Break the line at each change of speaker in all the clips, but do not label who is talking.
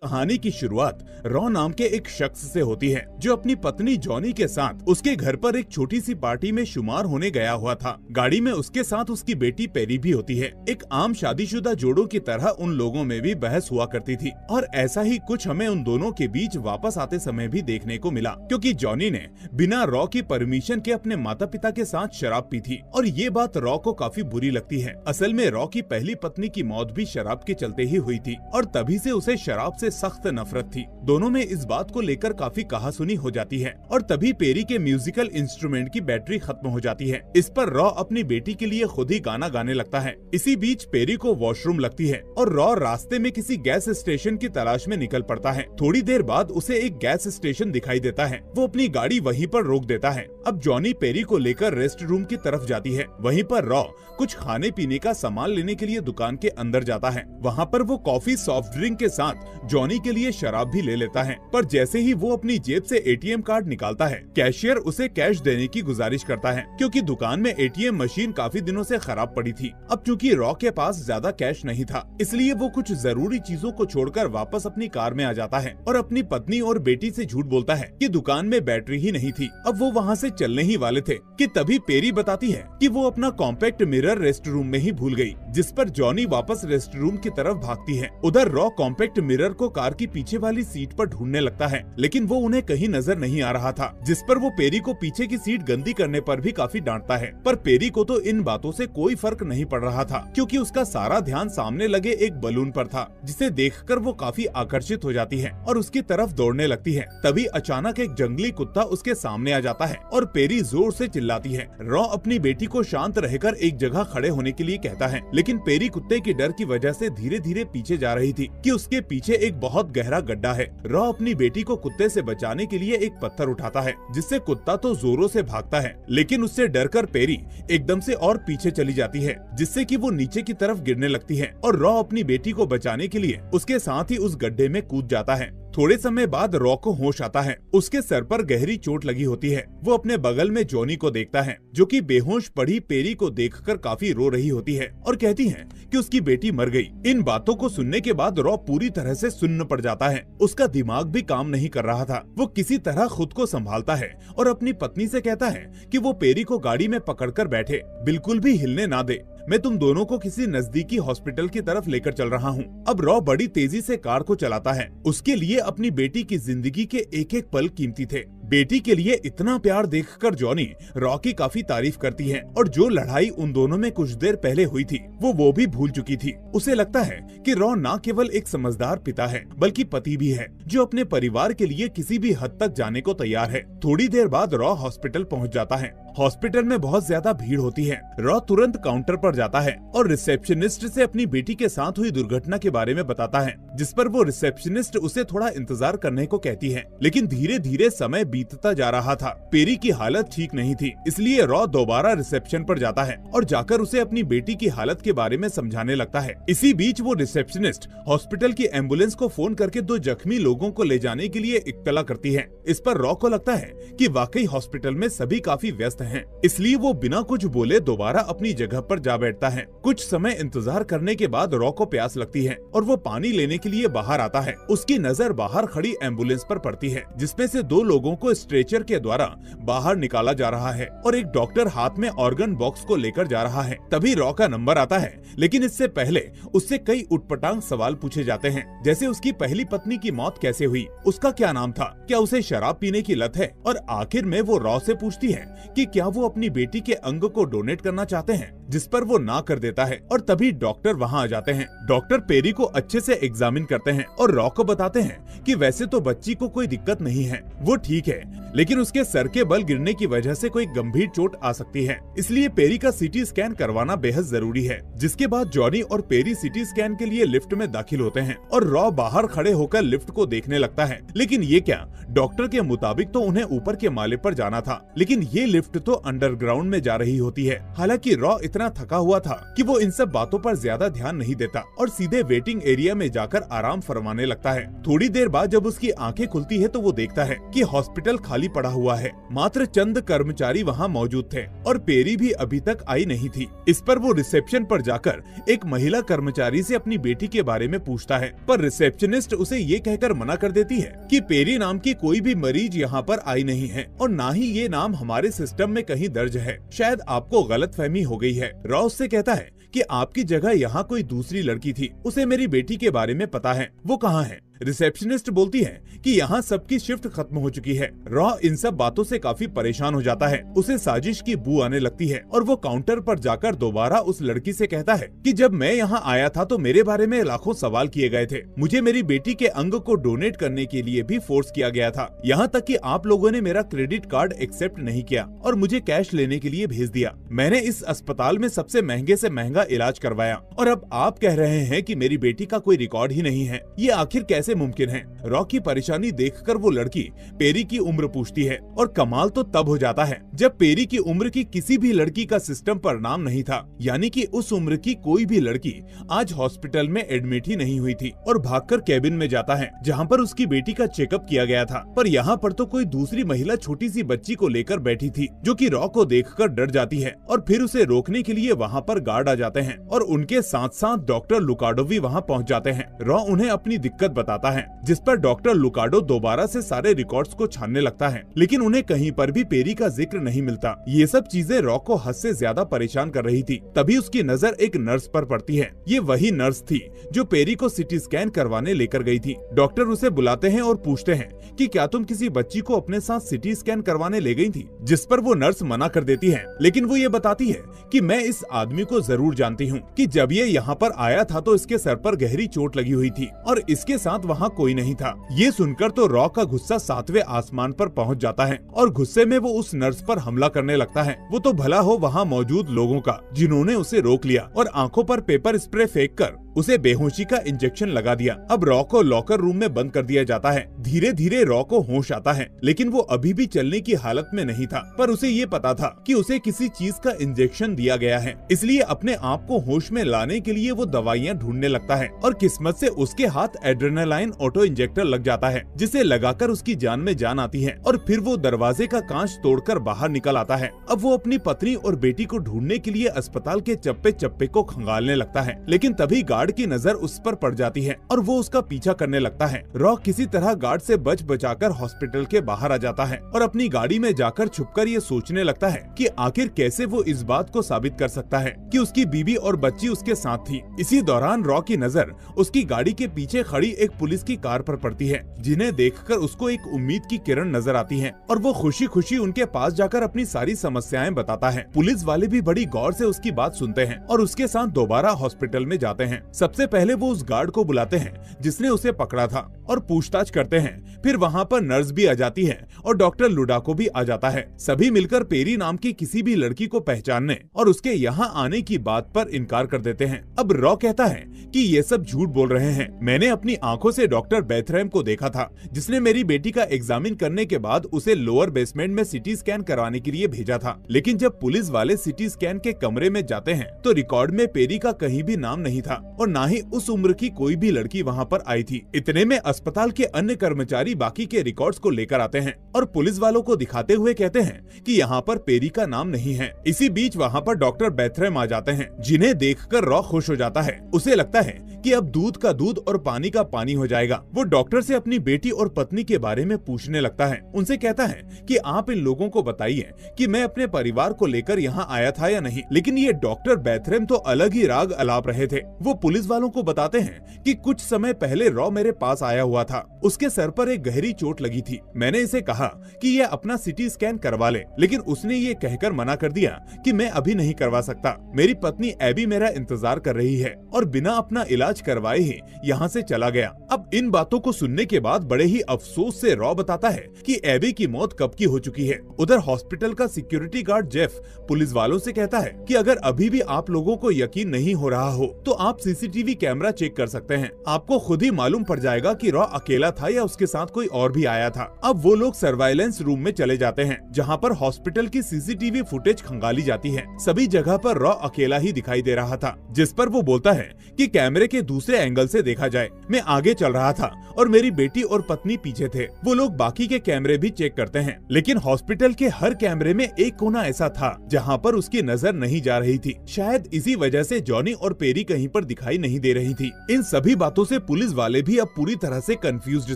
कहानी की शुरुआत रॉ नाम के एक शख्स से होती है जो अपनी पत्नी जॉनी के साथ उसके घर पर एक छोटी सी पार्टी में शुमार होने गया हुआ था। गाड़ी में उसके साथ उसकी बेटी पेरी भी होती है। एक आम शादीशुदा जोड़ों की तरह उन लोगों में भी बहस हुआ करती थी और ऐसा ही कुछ हमें उन दोनों के बीच वापस आते समय भी देखने को मिला, क्योंकि जॉनी ने बिना रॉ की परमिशन के अपने माता पिता के साथ शराब पी थी और ये बात रॉ को काफी बुरी लगती है। असल में रॉ की पहली पत्नी की मौत भी शराब के चलते ही हुई थी और तभी से उसे शराब से सख्त नफरत थी। दोनों में इस बात को लेकर काफी कहासुनी हो जाती है और तभी पेरी के म्यूजिकल इंस्ट्रूमेंट की बैटरी खत्म हो जाती है। इस पर रॉ अपनी बेटी के लिए खुद ही गाना गाने लगता है। इसी बीच पेरी को वॉशरूम लगती है और रॉ रास्ते में किसी गैस स्टेशन की तलाश में निकल पड़ता है। थोड़ी देर बाद उसे एक गैस स्टेशन दिखाई देता है। वो अपनी गाड़ी वहीं पर रोक देता है। अब जॉनी पेरी को लेकर रेस्ट रूम की तरफ जाती है। वहीं पर रॉ कुछ खाने पीने का सामान लेने के लिए दुकान के अंदर जाता है। वहाँ पर वो कॉफी सॉफ्ट ड्रिंक के साथ जॉनी के लिए शराब भी ले लेता है, पर जैसे ही वो अपनी जेब से एटीएम कार्ड निकालता है, कैशियर उसे कैश देने की गुजारिश करता है, क्योंकि दुकान में एटीएम मशीन काफी दिनों से खराब पड़ी थी। अब चूंकि रॉ के पास ज्यादा कैश नहीं था, इसलिए वो कुछ जरूरी चीजों को छोड़कर वापस अपनी कार में आ जाता है और अपनी पत्नी और बेटी से झूठ बोलता है कि दुकान में बैटरी ही नहीं थी। अब वो वहाँ से चलने ही वाले थे कि तभी पेरी बताती है कि वो अपना कॉम्पैक्ट मिरर रेस्ट रूम में ही भूल गई, जिस पर जॉनी वापस रेस्ट रूम की तरफ भागती है। उधर रॉ कॉम्पैक्ट मिरर को कार की पीछे वाली सीट पर ढूंढने लगता है, लेकिन वो उन्हें कहीं नजर नहीं आ रहा था, जिस पर वो पेरी को पीछे की सीट गंदी करने पर भी काफी डांटता है। पर पेरी को तो इन बातों से कोई फर्क नहीं पड़ रहा था, क्योंकि उसका सारा ध्यान सामने लगे एक बलून पर था, जिसे देखकर वो काफी आकर्षित हो जाती है और उसकी तरफ दौड़ने लगती है। तभी अचानक एक जंगली कुत्ता उसके सामने आ जाता है और पेरी जोर से चिल्लाती है। रॉ अपनी बेटी को शांत रहकर एक जगह खड़े होने के लिए कहता है, लेकिन पेरी कुत्ते के डर की वजह से धीरे धीरे पीछे जा रही थी कि उसके पीछे एक बहुत गहरा गड्ढा है। रॉ अपनी बेटी को कुत्ते से बचाने के लिए एक पत्थर उठाता है, जिससे कुत्ता तो जोरों से भागता है, लेकिन उससे डरकर पेरी एकदम से और पीछे चली जाती है, जिससे कि वो नीचे की तरफ गिरने लगती है और रॉ अपनी बेटी को बचाने के लिए उसके साथ ही उस गड्ढे में कूद जाता है। थोड़े समय बाद रॉ को होश आता है। उसके सर पर गहरी चोट लगी होती है। वो अपने बगल में जॉनी को देखता है, जो कि बेहोश पड़ी पेरी को देखकर काफी रो रही होती है और कहती है कि उसकी बेटी मर गई। इन बातों को सुनने के बाद रॉ पूरी तरह से सुन्न पड़ जाता है। उसका दिमाग भी काम नहीं कर रहा था। वो किसी तरह खुद को संभालता है और अपनी पत्नी से कहता है कि वो पेरी को गाड़ी में पकड़कर बैठे, बिल्कुल भी हिलने ना दे। मैं तुम दोनों को किसी नजदीकी हॉस्पिटल की तरफ लेकर चल रहा हूँ। अब रॉ बड़ी तेजी से कार को चलाता है। उसके लिए अपनी बेटी की जिंदगी के एक एक पल कीमती थे। बेटी के लिए इतना प्यार देखकर जॉनी रॉ की काफी तारीफ करती है और जो लड़ाई उन दोनों में कुछ देर पहले हुई थी वो भी भूल चुकी थी। उसे लगता है कि रॉ न केवल एक समझदार पिता है, बल्कि पति भी है, जो अपने परिवार के लिए किसी भी हद तक जाने को तैयार है। थोड़ी देर बाद रॉ हॉस्पिटल पहुंच जाता है। हॉस्पिटल में बहुत ज्यादा भीड़ होती है। रॉ तुरंत काउंटर पर जाता है और रिसेप्शनिस्ट से अपनी बेटी के साथ हुई दुर्घटना के बारे में बताता है, जिस पर वो रिसेप्शनिस्ट उसे थोड़ा इंतजार करने को कहती है। लेकिन धीरे धीरे समय बीतता जा रहा था। पेरी की हालत ठीक नहीं थी, इसलिए रॉ दोबारा रिसेप्शन पर जाता है और जाकर उसे अपनी बेटी की हालत के बारे में समझाने लगता है। इसी बीच वो रिसेप्शनिस्ट हॉस्पिटल की एम्बुलेंस को फोन करके 2 जख्मी लोगों को ले जाने के लिए इत्तला करती है। इस पर रॉ को लगता है कि वाकई हॉस्पिटल में सभी काफी व्यस्त हैं, इसलिए वो बिना कुछ बोले दोबारा अपनी जगह पर जा बैठता है। कुछ समय इंतजार करने के बाद रॉ को प्यास लगती है और वो पानी लेने के लिए बाहर आता है। उसकी नजर बाहर खड़ी एम्बुलेंस पर पड़ती है, जिसमें से 2 लोगों को स्ट्रेचर के द्वारा बाहर निकाला जा रहा है और एक डॉक्टर हाथ में ऑर्गन बॉक्स को लेकर जा रहा है। तभी रॉ का नंबर आता है, लेकिन इससे पहले उससे कई उटपटांग सवाल पूछे जाते हैं, जैसे उसकी पहली पत्नी की मौत कैसे हुई, उसका क्या नाम था, क्या उसे शराब पीने की लत है, और आखिर में वो रॉ से पूछती है कि क्या वो अपनी बेटी के अंग को डोनेट करना चाहते हैं, जिस पर वो ना कर देता है। और तभी डॉक्टर वहाँ आ जाते हैं। डॉक्टर पेरी को अच्छे से एग्जामिन करते हैं और रॉ को बताते हैं कि वैसे तो बच्ची को कोई दिक्कत नहीं है, वो ठीक है, लेकिन उसके सर के बल गिरने की वजह से कोई गंभीर चोट आ सकती है, इसलिए पेरी का सीटी स्कैन करवाना बेहद जरूरी है। जिसके बाद जॉनी और पेरी सीटी स्कैन के लिए लिफ्ट में दाखिल होते हैं और रॉ बाहर खड़े होकर लिफ्ट को देखने लगता है। लेकिन ये क्या, डॉक्टर के मुताबिक तो उन्हें ऊपर के माले पर जाना था, लेकिन ये लिफ्ट तो अंडरग्राउंड में जा रही होती है। हालांकि रॉ इतना इतना थका हुआ था कि वो इन सब बातों पर ज्यादा ध्यान नहीं देता और सीधे वेटिंग एरिया में जाकर आराम फरमाने लगता है। थोड़ी देर बाद जब उसकी आंखें खुलती है तो वो देखता है कि हॉस्पिटल खाली पड़ा हुआ है। मात्र चंद कर्मचारी वहाँ मौजूद थे और पेरी भी अभी तक आई नहीं थी। इस पर वो रिसेप्शन पर जाकर एक महिला कर्मचारी से अपनी बेटी के बारे में पूछता है, पर रिसेप्शनिस्ट उसे ये कहकर मना कर देती है कि पेरी नाम की कोई भी मरीज यहाँ पर आई नहीं है और ना ही ये नाम हमारे सिस्टम में कहीं दर्ज है। शायद आपको गलतफहमी हो गई है। रॉ उससे कहता है कि आपकी जगह यहाँ कोई दूसरी लड़की थी, उसे मेरी बेटी के बारे में पता है, वो कहाँ है? रिसेप्शनिस्ट बोलती है कि यहाँ सबकी शिफ्ट खत्म हो चुकी है। रॉ इन सब बातों से काफी परेशान हो जाता है। उसे साजिश की बू आने लगती है और वो काउंटर पर जाकर दोबारा उस लड़की से कहता है कि जब मैं यहाँ आया था तो मेरे बारे में लाखों सवाल किए गए थे। मुझे मेरी बेटी के अंग को डोनेट करने के लिए भी फोर्स किया गया था। यहाँ तक कि आप लोगों ने मेरा क्रेडिट कार्ड एक्सेप्ट नहीं किया और मुझे कैश लेने के लिए भेज दिया। मैंने इस अस्पताल में सबसे महंगे से महंगा इलाज करवाया और अब आप कह रहे हैं कि मेरी बेटी का कोई रिकॉर्ड ही नहीं है। ये आखिर कैसे मुमकिन है? रॉ की परेशानी देखकर वो लड़की पेरी की उम्र पूछती है और कमाल तो तब हो जाता है जब पेरी की उम्र की किसी भी लड़की का सिस्टम पर नाम नहीं था। यानी कि उस उम्र की कोई भी लड़की आज हॉस्पिटल में एडमिट ही नहीं हुई थी और भागकर केबिन में जाता है जहाँ पर उसकी बेटी का चेकअप किया गया था। पर यहाँ पर तो कोई दूसरी महिला छोटी सी बच्ची को लेकर बैठी थी जो कि रॉ को देखकर डर जाती है और फिर उसे रोकने के लिए वहाँ पर गार्ड आ जाते हैं और उनके साथ साथ डॉक्टर लुकाडो भी वहाँ पहुँच जाते हैं। रॉ उन्हें अपनी दिक्कत बताता है जिस पर डॉक्टर लुकाडो दोबारा से सारे रिकॉर्ड्स को छानने लगता है, लेकिन उन्हें कहीं पर भी पेरी का जिक्र नहीं मिलता। ये सब चीजें रॉ को हद से ज्यादा परेशान कर रही थी। तभी उसकी नजर एक नर्स पर पड़ती है। ये वही नर्स थी जो पेरी को सिटी स्कैन करवाने लेकर गई थी। डॉक्टर उसे बुलाते हैं और पूछते हैं कि क्या तुम किसी बच्ची को अपने साथ सिटी स्कैन करवाने ले गई थी? जिस पर वो नर्स मना कर देती है, लेकिन वो ये बताती है कि मैं इस आदमी को जरूर जानती हूँ कि जब ये यहाँ पर आया था तो इसके सर पर गहरी चोट लगी हुई थी और इसके साथ वहाँ कोई नहीं था। ये सुनकर तो रॉ का गुस्सा 7वें आसमान पर पहुंच जाता है और गुस्से में वो उस नर्स पर हमला करने लगता है। वो तो भला हो वहाँ मौजूद लोगों का जिन्होंने उसे रोक लिया और आंखों पर पेपर स्प्रे फेंक कर उसे बेहोशी का इंजेक्शन लगा दिया। अब रॉ को लॉकर रूम में बंद कर दिया जाता है। धीरे धीरे रॉ को होश आता है, लेकिन वो अभी भी चलने की हालत में नहीं था। पर उसे ये पता था कि उसे किसी चीज का इंजेक्शन दिया गया है, इसलिए अपने आप को होश में लाने के लिए वो दवाइयाँ ढूंढने लगता है और किस्मत से उसके हाथ एड्रेनालाइन ऑटो इंजेक्टर लग जाता है, जिसे लगाकर उसकी जान में जान आती है और फिर वो दरवाजे का कांच तोड़कर बाहर निकल आता है। अब वो अपनी पत्नी और बेटी को ढूंढने के लिए अस्पताल के चप्पे चप्पे को खंगालने लगता है, लेकिन तभी गार्ड की नजर उस पर पड़ जाती है और वो उसका पीछा करने लगता है। रॉ किसी तरह गार्ड से बच बचाकर हॉस्पिटल के बाहर आ जाता है और अपनी गाड़ी में जाकर छुपकर ये सोचने लगता है कि आखिर कैसे वो इस बात को साबित कर सकता है कि उसकी बीवी और बच्ची उसके साथ थी। इसी दौरान रॉ की नजर उसकी गाड़ी के पीछे खड़ी एक पुलिस की कार पर पड़ती है, जिन्हें देखकर उसको एक उम्मीद की किरण नजर आती है और वो खुशी खुशी उनके पास जाकर अपनी सारी समस्याएं बताता है। पुलिस वाले भी बड़ी गौर से उसकी बात सुनते हैं और उसके साथ दोबारा हॉस्पिटल में जाते हैं। सबसे पहले वो उस गार्ड को बुलाते हैं जिसने उसे पकड़ा था और पूछताछ करते हैं। फिर वहाँ पर नर्स भी आ जाती है और डॉक्टर लुडाको भी आ जाता है। सभी मिलकर पेरी नाम की किसी भी लड़की को पहचानने और उसके यहाँ आने की बात पर इनकार कर देते हैं। अब रॉ कहता है कि ये सब झूठ बोल रहे हैं। मैंने अपनी आंखों से डॉक्टर बेथरेम को देखा था, जिसने मेरी बेटी का एग्जामिन करने के बाद उसे लोअर बेसमेंट में सिटी स्कैन करवाने के लिए भेजा था। लेकिन जब पुलिस वाले सिटी स्कैन के कमरे में जाते हैं तो रिकॉर्ड में पेरी का कहीं भी नाम नहीं था और न ही उस उम्र की कोई भी लड़की वहाँ पर आई थी। इतने में अस्पताल के अन्य कर्मचारी बाकी के रिकॉर्ड्स को लेकर आते हैं और पुलिस वालों को दिखाते हुए कहते हैं कि यहाँ पर पेरी का नाम नहीं है। इसी बीच वहाँ पर डॉक्टर बेथरेम आ जाते हैं, जिन्हें देखकर रॉ खुश हो जाता है। उसे लगता है कि अब दूध का दूध और पानी का पानी हो जाएगा। वो डॉक्टर से अपनी बेटी और पत्नी के बारे में पूछने लगता है। उनसे कहता है कि आप इन लोगों को बताइए कि मैं अपने परिवार को लेकर यहाँ आया था या नहीं। लेकिन ये डॉक्टर बेथरेम तो अलग ही राग अलाप रहे थे। वो पुलिस वालों को बताते हैं कि कुछ समय पहले रॉ मेरे पास आया हुआ था। उसके सर पर एक गहरी चोट लगी थी। मैंने इसे कहा कि ये अपना सिटी स्कैन करवा ले, लेकिन उसने ये कहकर मना कर दिया कि मैं अभी नहीं करवा सकता। मेरी पत्नी एबी मेरा इंतजार कर रही है और बिना अपना इलाज करवाए ही यहाँ से चला गया। अब इन बातों को सुनने के बाद बड़े ही अफसोस से रॉ बताता है कि एबी की मौत कब की हो चुकी है। उधर हॉस्पिटल का सिक्योरिटी गार्ड जेफ पुलिस वालों से कहता है कि अगर अभी भी आप लोगों को यकीन नहीं हो रहा हो तो आप सीसीटीवी कैमरा चेक कर सकते हैं। आपको खुद ही मालूम पड़ जाएगा कि रॉ अकेला था या उसके साथ कोई और भी आया था। अब वो लोग सर्वाइलेंस रूम में चले जाते हैं, जहाँ पर हॉस्पिटल की सीसीटीवी फुटेज खंगाली जाती है। सभी जगह पर रॉ अकेला ही दिखाई दे रहा था, जिस पर वो बोलता है कि कैमरे के दूसरे एंगल से देखा जाए। मैं आगे चल रहा था और मेरी बेटी और पत्नी पीछे थे। वो लोग बाकी के कैमरे भी चेक करते हैं, लेकिन हॉस्पिटल के हर कैमरे में एक कोना ऐसा था जहाँ पर उसकी नजर नहीं जा रही थी। शायद इसी वजह से जॉनी और पेरी कहीं पर दिखाई नहीं दे रही थी। इन सभी बातों से पुलिस वाले भी अब पूरी तरह से कंफ्यूज्ड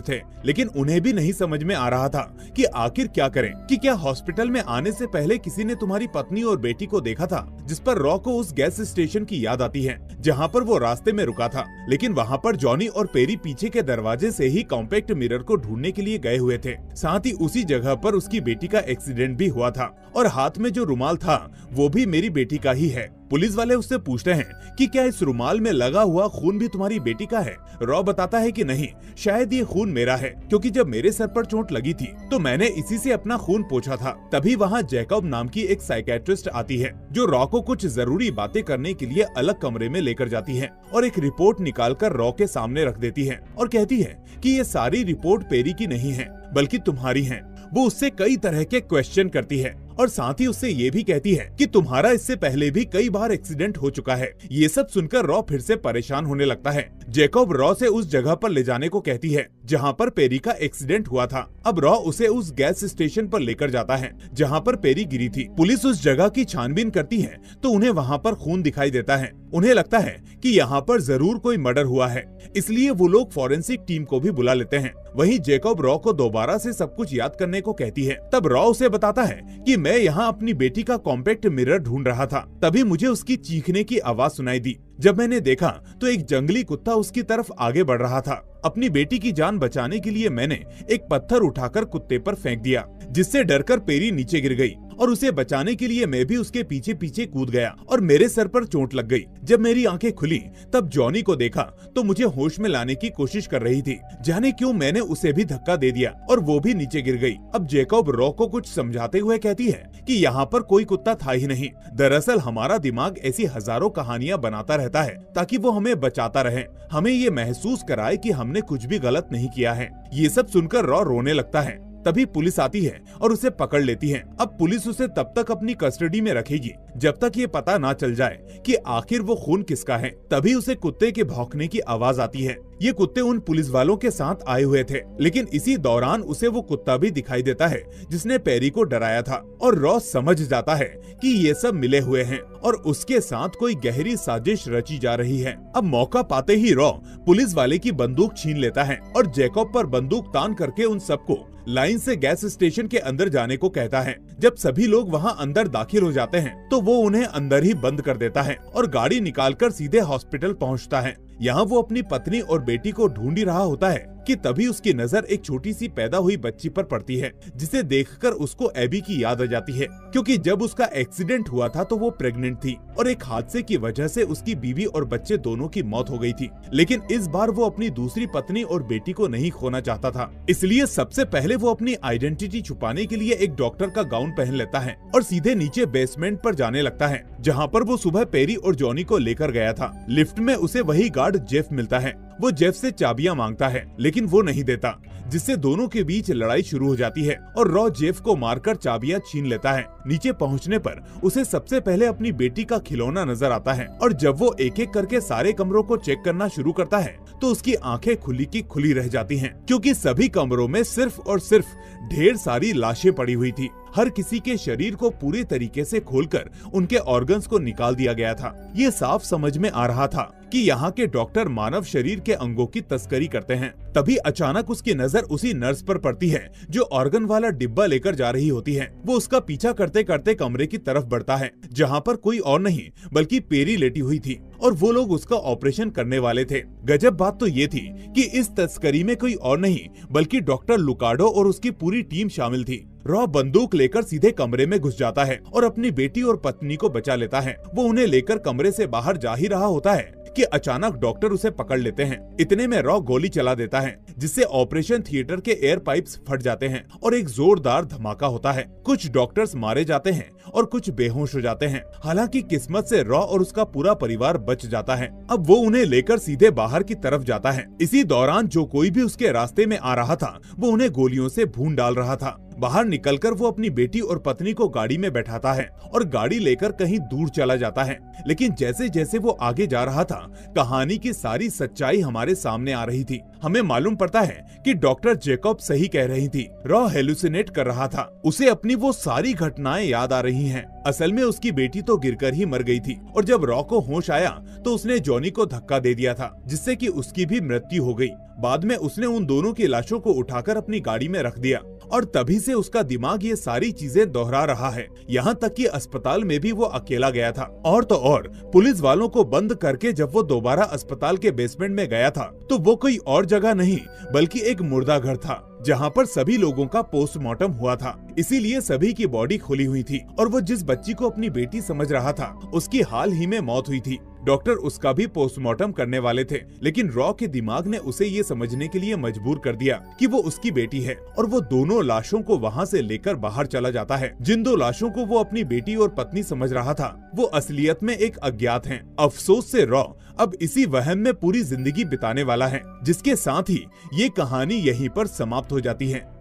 थे, लेकिन उन्हें भी नहीं समझ में आ रहा था कि आखिर क्या करें। कि क्या हॉस्पिटल में आने से पहले किसी ने तुम्हारी पत्नी और बेटी को देखा था? जिस पर रॉ को उस गैस स्टेशन की याद आती है जहाँ पर वो रास्ते में रुका था, लेकिन वहाँ पर जॉनी और पेरी पीछे के दरवाजे से ही कॉम्पैक्ट मिरर को ढूंढने के लिए गए हुए थे। साथ ही उसी जगह पर उसकी बेटी का एक्सीडेंट भी हुआ था और हाथ में जो रुमाल था वो भी मेरी बेटी का ही है। पुलिस वाले उससे पूछते हैं कि क्या इस रुमाल में लगा हुआ खून भी तुम्हारी बेटी का है? रॉ बताता है कि नहीं, शायद ये खून मेरा है, क्योंकि जब मेरे सर पर चोट लगी थी तो मैंने इसी से अपना खून पोंछा था। तभी वहाँ जैकब नाम की एक साइकेट्रिस्ट आती है, जो रॉ को कुछ जरूरी बातें करने के लिए अलग कमरे में लेकर जाती है और एक रिपोर्ट निकालकर रॉ के सामने रख देती है और कहती है कि ये सारी रिपोर्ट पेरी की नहीं है, बल्कि तुम्हारी है। वो उससे कई तरह के क्वेश्चन करती है और साथ ही उससे ये भी कहती है कि तुम्हारा इससे पहले भी कई बार एक्सीडेंट हो चुका है। ये सब सुनकर रॉ फिर से परेशान होने लगता है। जैकब रॉ से उस जगह पर ले जाने को कहती है जहाँ पर पेरी का एक्सीडेंट हुआ था। अब रॉ उसे उस गैस स्टेशन पर लेकर जाता है जहाँ पर पेरी गिरी थी। पुलिस उस जगह की छानबीन करती है तो उन्हें वहाँ पर खून दिखाई देता है। उन्हें लगता है कि यहाँ पर जरूर कोई मर्डर हुआ है, इसलिए वो लोग फॉरेंसिक टीम को भी बुला लेते हैं। वहीं जैकब रॉ को दोबारा से सब कुछ याद करने को कहती है। तब रॉ उसे बताता है कि मैं यहाँ अपनी बेटी का कॉम्पैक्ट मिरर ढूंढ रहा था, तभी मुझे उसकी चीखने की आवाज सुनाई दी। जब मैंने देखा तो एक जंगली कुत्ता उसकी तरफ आगे बढ़ रहा था। अपनी बेटी की जान बचाने के लिए मैंने एक पत्थर उठाकर कुत्ते पर फेंक दिया, जिससे डरकर पेरी नीचे गिर गई और उसे बचाने के लिए मैं भी उसके पीछे पीछे कूद गया और मेरे सर पर चोट लग गई। जब मेरी आंखें खुली तब जॉनी को देखा तो मुझे होश में लाने की कोशिश कर रही थी। जाने क्यों मैंने उसे भी धक्का दे दिया और वो भी नीचे गिर गई। अब जैकब रॉ को कुछ समझाते हुए कहती है कि यहाँ पर कोई कुत्ता था ही नहीं। दरअसल हमारा दिमाग ऐसी हजारों कहानियाँ बनाता रहता है ताकि वो हमें बचाता रहे, हमें ये महसूस कराए कि हमने कुछ भी गलत नहीं किया है। ये सब सुनकर रॉ रोने लगता है। तभी पुलिस आती है और उसे पकड़ लेती है। अब पुलिस उसे तब तक अपनी कस्टडी में रखेगी जब तक ये पता ना चल जाए कि आखिर वो खून किसका है। तभी उसे कुत्ते के भौंकने की आवाज आती है। ये कुत्ते उन पुलिस वालों के साथ आए हुए थे, लेकिन इसी दौरान उसे वो कुत्ता भी दिखाई देता है जिसने पेरी को डराया था और रॉ समझ जाता है कि ये सब मिले हुए हैं और उसके साथ कोई गहरी साजिश रची जा रही है। अब मौका पाते ही रॉ पुलिस वाले की बंदूक छीन लेता है और जैकब पर बंदूक तान करके उन सबको लाइन से गैस स्टेशन के अंदर जाने को कहता है। जब सभी लोग वहां अंदर दाखिल हो जाते हैं तो वो उन्हें अंदर ही बंद कर देता है और गाड़ी निकालकर सीधे हॉस्पिटल पहुंचता है। यहाँ वो अपनी पत्नी और बेटी को ढूंढ ही रहा होता है कि तभी उसकी नजर एक छोटी सी पैदा हुई बच्ची पर पड़ती है, जिसे देखकर उसको एबी की याद आ जाती है, क्योंकि जब उसका एक्सीडेंट हुआ था तो वो प्रेग्नेंट थी और एक हादसे की वजह से उसकी बीवी और बच्चे दोनों की मौत हो गई थी। लेकिन इस बार वो अपनी दूसरी पत्नी और बेटी को नहीं खोना चाहता था, इसलिए सबसे पहले वो अपनी आइडेंटिटी छुपाने के लिए एक डॉक्टर का गाउन पहन लेता है और सीधे नीचे बेसमेंट पर जाने लगता है, जहाँ पर वो सुबह पेरी और जॉनी को लेकर गया था। लिफ्ट में उसे वही गार्ड जेफ मिलता है। वो जेफ से चाबियां मांगता है, लेकिन वो नहीं देता, जिससे दोनों के बीच लड़ाई शुरू हो जाती है और रॉ जेफ को मारकर चाबियां छीन लेता है। नीचे पहुंचने पर उसे सबसे पहले अपनी बेटी का खिलौना नजर आता है और जब वो एक एक करके सारे कमरों को चेक करना शुरू करता है तो उसकी आंखें खुली की खुली रह जाती हैं, क्योंकि सभी कमरों में सिर्फ और सिर्फ ढेर सारी लाशें पड़ी हुई थी। हर किसी के शरीर को पूरी तरीके से खोलकर उनके ऑर्गन्स को निकाल दिया गया था। ये साफ समझ में आ रहा था कि यहाँ के डॉक्टर मानव शरीर के अंगों की तस्करी करते हैं। तभी अचानक उसकी नजर उसी नर्स पर पड़ती है जो ऑर्गन वाला डिब्बा लेकर जा रही होती है। वो उसका पीछा करते करते कमरे की तरफ बढ़ता है, जहाँ पर कोई और नहीं बल्कि पेरी लेटी हुई थी और वो लोग उसका ऑपरेशन करने वाले थे। गजब बात तो ये थी कि इस तस्करी में कोई और नहीं बल्कि डॉक्टर लुकाडो और उसकी पूरी टीम शामिल थी। रॉ बंदूक लेकर सीधे कमरे में घुस जाता है और अपनी बेटी और पत्नी को बचा लेता है। वो उन्हें लेकर कमरे से बाहर जा ही रहा होता है कि अचानक डॉक्टर उसे पकड़ लेते हैं। इतने में रॉ गोली चला देता है, जिससे ऑपरेशन थिएटर के एयर पाइप्स फट जाते हैं और एक जोरदार धमाका होता है। कुछ डॉक्टर्स मारे जाते हैं और कुछ बेहोश हो जाते हैं। हालांकि किस्मत से रॉ और उसका पूरा परिवार बच जाता है। अब वो उन्हें लेकर सीधे बाहर की तरफ जाता है। इसी दौरान जो कोई भी उसके रास्ते में आ रहा था वो उन्हें गोलियों से भून डाल रहा था। बाहर निकलकर वो अपनी बेटी और पत्नी को गाड़ी में बैठाता है और गाड़ी लेकर कहीं दूर चला जाता है। लेकिन जैसे जैसे वो आगे जा रहा था, कहानी की सारी सच्चाई हमारे सामने आ रही थी। हमें मालूम पड़ता है कि डॉक्टर जैकब सही कह रही थी। रॉ हेलुसिनेट कर रहा था। उसे अपनी वो सारी घटनाएं याद आ रही हैं। असल में उसकी बेटी तो गिरकर ही मर गई थी और जब रॉ को होश आया तो उसने जॉनी को धक्का दे दिया था, जिससे कि उसकी भी मृत्यु हो गई। बाद में उसने उन दोनों की लाशों को उठाकर अपनी गाड़ी में रख दिया और तभी से उसका दिमाग ये सारी चीजें दोहरा रहा है। यहाँ तक कि अस्पताल में भी वो अकेला गया था। और तो और पुलिस वालों को बंद करके जब वो दोबारा अस्पताल के बेसमेंट में गया था तो वो कोई और जगह नहीं बल्कि एक मुर्दा घर था, जहाँ पर सभी लोगों का पोस्टमार्टम हुआ था। इसीलिए सभी की बॉडी खुली हुई थी और वो जिस बच्ची को अपनी बेटी समझ रहा था उसकी हाल ही में मौत हुई थी। डॉक्टर उसका भी पोस्टमार्टम करने वाले थे, लेकिन रॉ के दिमाग ने उसे ये समझने के लिए मजबूर कर दिया कि वो उसकी बेटी है और वो दोनों लाशों को वहाँ से लेकर बाहर चला जाता है। जिन दो लाशों को वो अपनी बेटी और पत्नी समझ रहा था वो असलियत में एक अज्ञात हैं। अफसोस से रॉ अब इसी वहम में पूरी जिंदगी बिताने वाला है, जिसके साथ ही ये कहानी यहीं पर समाप्त हो जाती है।